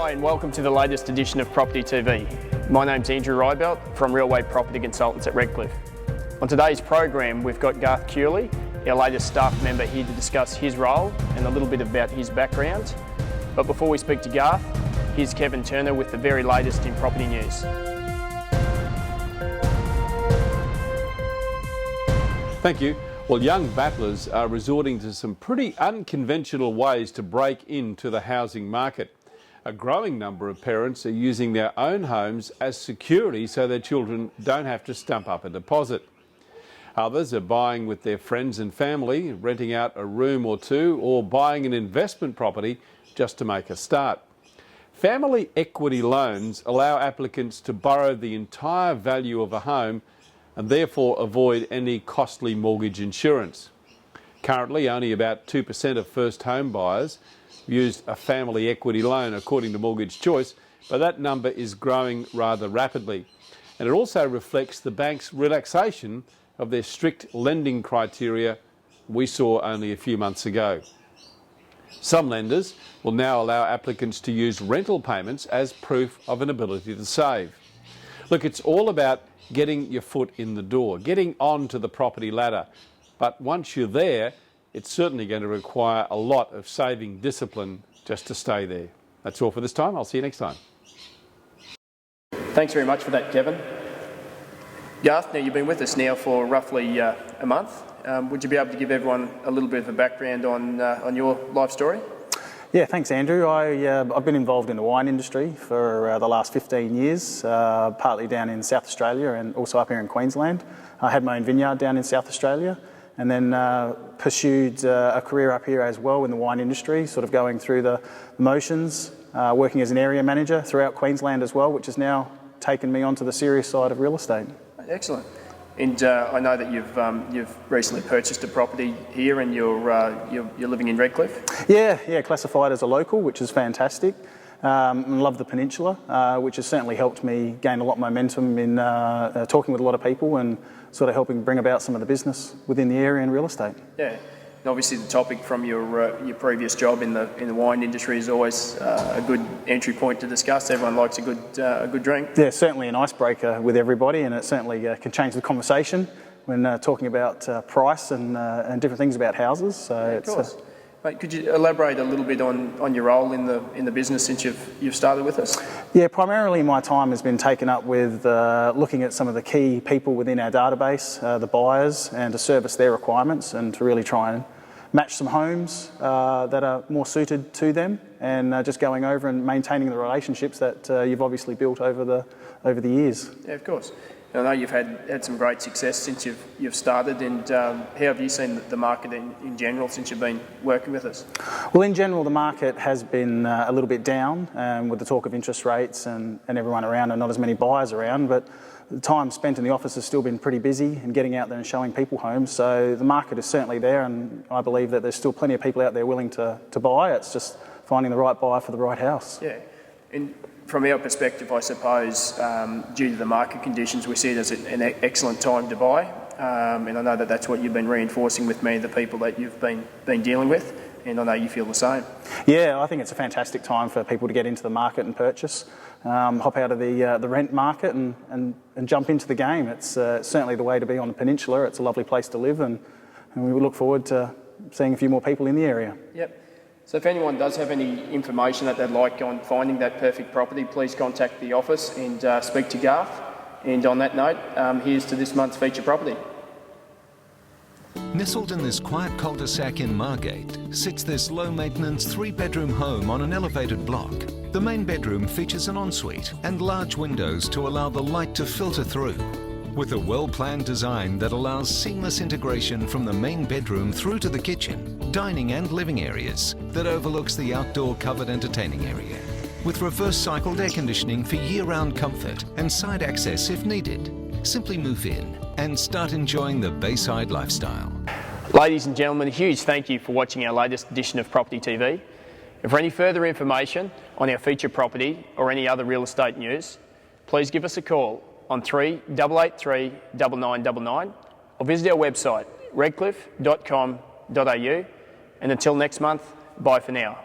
Hi and welcome to the latest edition of Property TV. My name's Andrew Reibelt from RealWay Property Consultants at Redcliffe. On today's program we've got Garth Kewley, our latest staff member, here to discuss his role and a little bit about his background. But before we speak to Garth, here's Kevin Turner with the very latest in property news. Thank you. Well, young battlers are resorting to some pretty unconventional ways to break into the housing market. A growing number of parents are using their own homes as security so their children don't have to stump up a deposit. Others are buying with their friends and family, renting out a room or two, or buying an investment property just to make a start. Family equity loans allow applicants to borrow the entire value of a home and therefore avoid any costly mortgage insurance. Currently, only about 2% of first home buyers used a family equity loan according to Mortgage Choice, but that number is growing rather rapidly. And it also reflects the bank's relaxation of their strict lending criteria we saw only a few months ago. Some lenders will now allow applicants to use rental payments as proof of an ability to save. Look, it's all about getting your foot in the door, getting onto the property ladder. But once you're there, it's certainly going to require a lot of saving discipline just to stay there. That's all for this time. I'll see you next time. Thanks very much for that, Kevin. Garth, now you've been with us now for roughly a month. Would you be able to give everyone a little bit of a background on your life story? Yeah, thanks Andrew. I've been involved in the wine industry for the last 15 years, partly down in South Australia and also up here in Queensland. I had my own vineyard down in South Australia and then pursued a career up here as well in the wine industry, sort of going through the motions, working as an area manager throughout Queensland as well, which has now taken me onto the serious side of real estate. Excellent. And I know that you've recently purchased a property here, and you're living in Redcliffe. Yeah, classified as a local, which is fantastic. Love the peninsula, which has certainly helped me gain a lot of momentum in talking with a lot of people and sort of helping bring about some of the business within the area in real estate. Yeah, and obviously the topic from your previous job in the wine industry is always a good entry point to discuss. Everyone likes a good drink. Yeah, certainly an icebreaker with everybody, and it certainly can change the conversation when talking about price and different things about houses. So yeah, of course. Mate, could you elaborate a little bit on your role in the business since you've started with us? Yeah, primarily my time has been taken up with looking at some of the key people within our database, the buyers, and to service their requirements and to really try and match some homes that are more suited to them, and just going over and maintaining the relationships that you've obviously built over the years. Yeah, of course. I know you've had some great success since you've started, and how have you seen the market in general since you've been working with us? Well, in general, the market has been a little bit down with the talk of interest rates and everyone around and not as many buyers around, but the time spent in the office has still been pretty busy and getting out there and showing people homes. So the market is certainly there, and I believe that there's still plenty of people out there willing to buy. It's just finding the right buyer for the right house. Yeah. And from our perspective, I suppose, due to the market conditions, we see it as an excellent time to buy. And I know that that's what you've been reinforcing with many of the people that you've been dealing with, and I know you feel the same. Yeah, I think it's a fantastic time for people to get into the market and purchase, hop out of the rent market and jump into the game. It's certainly the way to be on the peninsula. It's a lovely place to live, and we look forward to seeing a few more people in the area. Yep. So if anyone does have any information that they'd like on finding that perfect property, please contact the office and speak to Garth. And on that note, here's to this month's feature property. Nestled in this quiet cul-de-sac in Margate sits this low-maintenance 3-bedroom home on an elevated block. The main bedroom features an ensuite and large windows to allow the light to filter through. With a well-planned design that allows seamless integration from the main bedroom through to the kitchen, dining and living areas that overlooks the outdoor covered entertaining area. With reverse-cycled air conditioning for year-round comfort and side access if needed. Simply move in and start enjoying the Bayside lifestyle. Ladies and gentlemen, a huge thank you for watching our latest edition of Property TV. And for any further information on our feature property or any other real estate news, please give us a call on 3883 9999 or visit our website redcliffe.com.au, and until next month, bye for now.